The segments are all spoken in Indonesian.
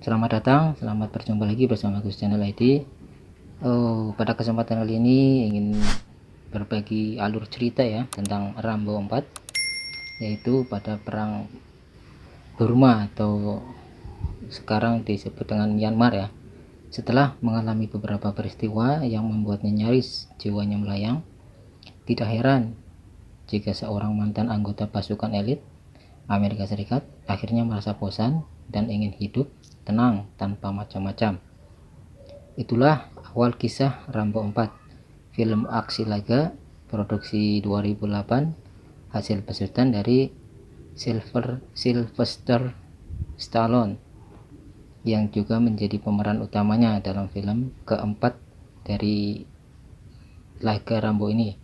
Selamat datang, selamat berjumpa lagi bersama Gus Channel ID. Pada kesempatan kali ini ingin berbagi alur cerita ya tentang Rambo 4, yaitu pada perang Burma atau sekarang disebut dengan Myanmar ya. Setelah mengalami beberapa peristiwa yang membuatnya nyaris jiwanya melayang, tidak heran jika seorang mantan anggota pasukan elit Amerika Serikat akhirnya merasa bosan dan ingin hidup tenang tanpa macam-macam. Itulah awal kisah Rambo 4, film aksi laga produksi 2008, hasil besutan dari Sylvester Stallone yang juga menjadi pemeran utamanya dalam film keempat dari laga Rambo ini.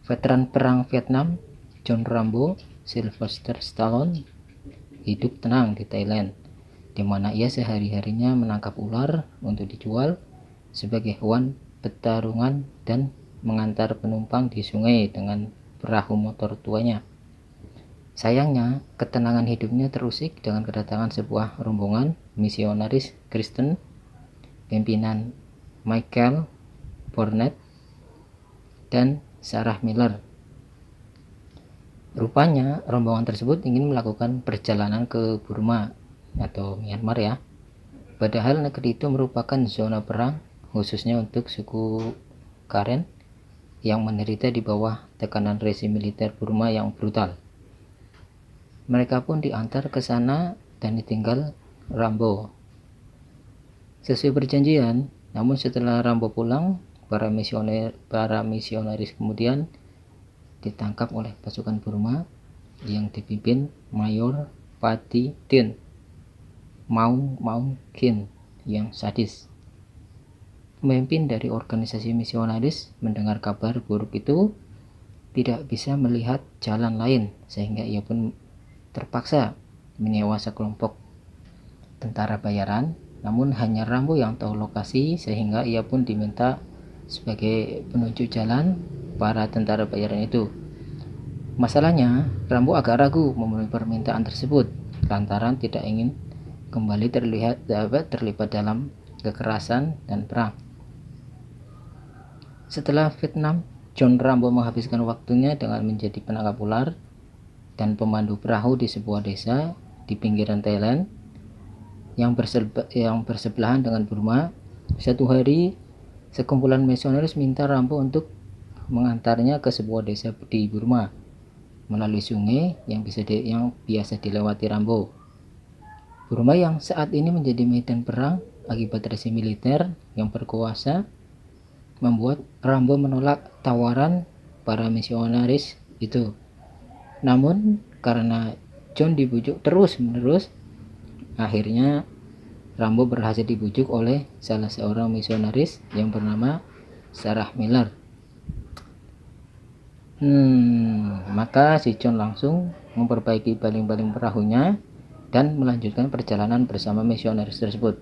Veteran perang Vietnam John Rambo Sylvester Stallone hidup tenang di Thailand, di mana ia sehari-harinya menangkap ular untuk dijual sebagai hewan pertarungan dan mengantar penumpang di sungai dengan perahu motor tuanya. Sayangnya, ketenangan hidupnya terusik dengan kedatangan sebuah rombongan misionaris Kristen pimpinan Michael Burnett dan Sarah Miller. Rupanya rombongan tersebut ingin melakukan perjalanan ke Burma atau Myanmar ya. Padahal negeri itu merupakan zona perang khususnya untuk suku Karen yang menderita di bawah tekanan rezim militer Burma yang brutal. Mereka pun diantar ke sana dan ditinggal Rambo. Sesuai perjanjian, namun setelah Rambo pulang, para misionaris kemudian ditangkap oleh pasukan Burma yang dipimpin Mayor Patti Tin Maung Kin yang sadis. Pemimpin dari organisasi misionaris mendengar kabar buruk itu tidak bisa melihat jalan lain, sehingga ia pun terpaksa menyewa sekelompok tentara bayaran, namun hanya Rambo yang tahu lokasi, sehingga ia pun diminta sebagai penunjuk jalan para tentara bayaran itu. Masalahnya, Rambo agak ragu memenuhi permintaan tersebut lantaran tidak ingin kembali terlibat dalam kekerasan dan perang. Setelah Vietnam, John Rambo menghabiskan waktunya dengan menjadi penangkap ular dan pemandu perahu di sebuah desa di pinggiran Thailand yang bersebelahan dengan Burma. Satu hari, sekumpulan misionaris minta Rambo untuk mengantarnya ke sebuah desa di Burma melalui sungai yang biasa dilewati Rambo. Burma yang saat ini menjadi medan perang akibat rezim militer yang berkuasa membuat Rambo menolak tawaran para misionaris itu. Namun karena John dibujuk terus-menerus, akhirnya Rambo berhasil dibujuk oleh salah seorang misionaris yang bernama Sarah Miller. Maka si John langsung memperbaiki baling-baling perahunya dan melanjutkan perjalanan bersama misionaris tersebut.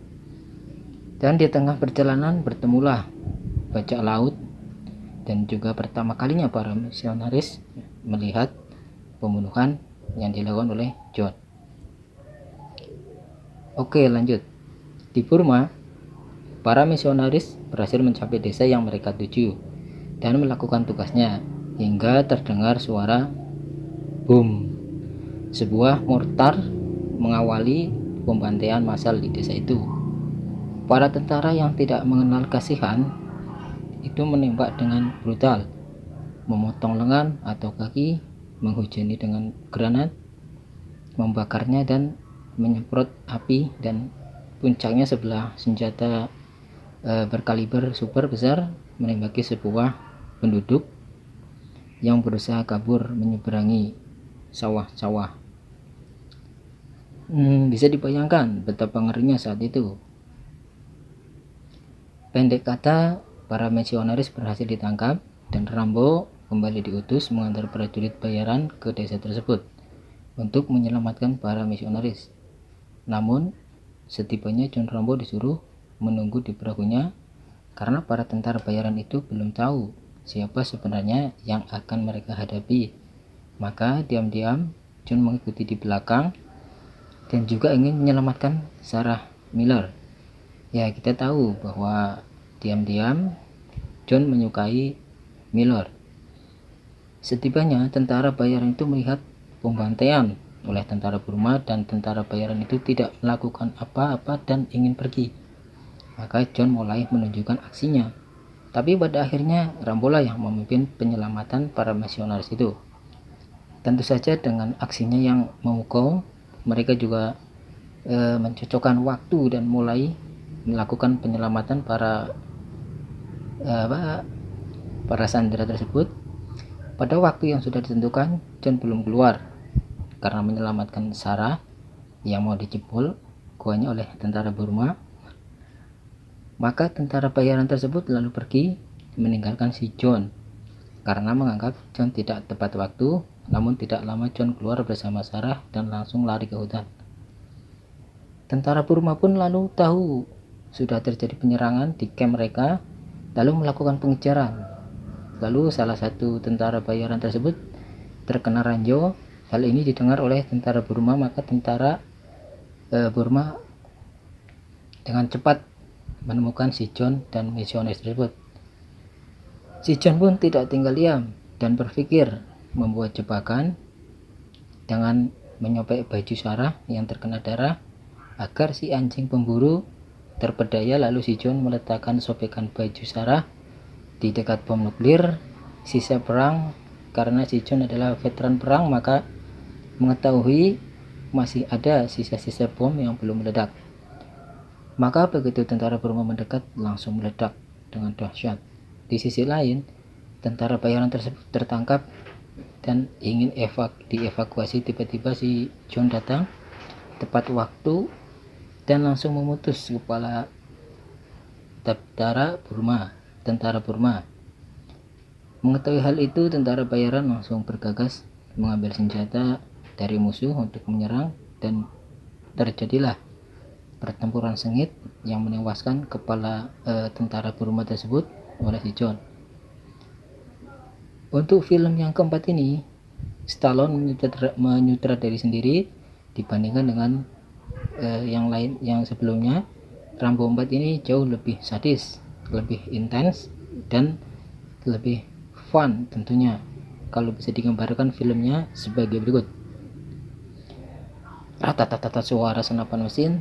Dan di tengah perjalanan bertemulah bajak laut, dan juga pertama kalinya para misionaris melihat pembunuhan yang dilakukan oleh John. Oke, lanjut. Di Burma, para misionaris berhasil mencapai desa yang mereka tuju dan melakukan tugasnya hingga terdengar suara boom. Sebuah mortar mengawali pembantaian massal di desa itu. Para tentara yang tidak mengenal kasihan itu menembak dengan brutal, memotong lengan atau kaki, menghujani dengan granat, membakarnya dan menyemprot api, dan puncaknya sebelah senjata berkaliber super besar menembaki sebuah penduduk yang berusaha kabur menyeberangi sawah-sawah. Bisa dibayangkan betapa ngerinya saat itu. Pendek kata, para misionaris berhasil ditangkap dan Rambo kembali diutus mengantar prajurit bayaran ke desa tersebut untuk menyelamatkan para misionaris. Namun, setibanya John Rambo disuruh menunggu di perahunya karena para tentara bayaran itu belum tahu siapa sebenarnya yang akan mereka hadapi. Maka diam-diam John mengikuti di belakang dan juga ingin menyelamatkan Sarah Miller. Ya, kita tahu bahwa diam-diam John menyukai Miller. Setibanya tentara bayaran itu melihat pembantaian oleh tentara Burma dan tentara bayaran itu tidak melakukan apa-apa dan ingin pergi. Maka John mulai menunjukkan aksinya. Tapi pada akhirnya Rambola yang memimpin penyelamatan para misionaris itu. Tentu saja dengan aksinya yang memukau, mereka juga mencocokkan waktu dan mulai melakukan penyelamatan para sandera tersebut. Pada waktu yang sudah ditentukan, John belum keluar karena menyelamatkan Sarah yang mau dijebol guanya oleh tentara Burma. Maka tentara bayaran tersebut lalu pergi meninggalkan si John karena menganggap John tidak tepat waktu. Namun tidak lama John keluar bersama Sarah dan langsung lari ke hutan. Tentara Burma pun lalu tahu sudah terjadi penyerangan di camp mereka, lalu melakukan pengejaran. Lalu salah satu tentara bayaran tersebut terkena ranjau. Hal ini didengar oleh tentara Burma, maka tentara Burma dengan cepat menemukan si John dan misionaris tersebut. Si John pun tidak tinggal diam dan berpikir membuat jebakan dengan menyopek baju Sarah yang terkena darah agar si anjing pemburu terpedaya. Lalu si John meletakkan sobekan baju Sarah di dekat bom nuklir sisa perang. Karena si John adalah veteran perang, maka mengetahui masih ada sisa-sisa bom yang belum meledak. Maka begitu tentara Burma mendekat, langsung meledak dengan dahsyat. Di sisi lain, tentara bayaran tersebut tertangkap dan ingin dievakuasi. Tiba-tiba si John datang tepat waktu dan langsung memutus kepala tentara Burma. Mengetahui hal itu, tentara bayaran langsung bergegas mengambil senjata dari musuh untuk menyerang dan terjadilah pertempuran sengit yang menewaskan kepala tentara Burma tersebut oleh si John. Untuk film yang keempat ini, Stallone menyutradari sendiri dibandingkan dengan yang lain yang sebelumnya. Rambo 4 ini jauh lebih sadis, lebih intens, dan lebih fun tentunya. Kalau bisa digambarkan filmnya sebagai berikut. Rata-tata suara senapan mesin,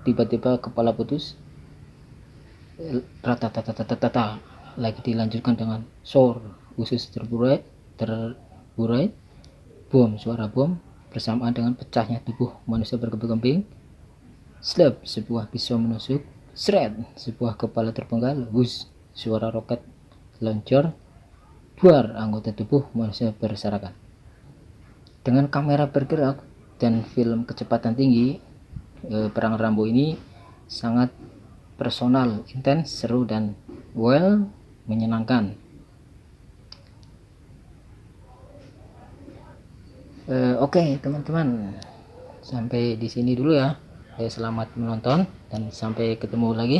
tiba-tiba kepala putus, rata-tata lagi dilanjutkan dengan sor usus terburai, suara bom bersamaan dengan pecahnya tubuh manusia berkeping-keping, slap sebuah pisau menusuk, shred sebuah kepala terpenggal, bus suara roket meluncur, duar anggota tubuh manusia berserakan. Dengan kamera bergerak dan film kecepatan tinggi, perang Rambo ini sangat personal, intens, seru, dan menyenangkan. Oke, teman-teman, sampai di sini dulu ya. Selamat menonton dan sampai ketemu lagi.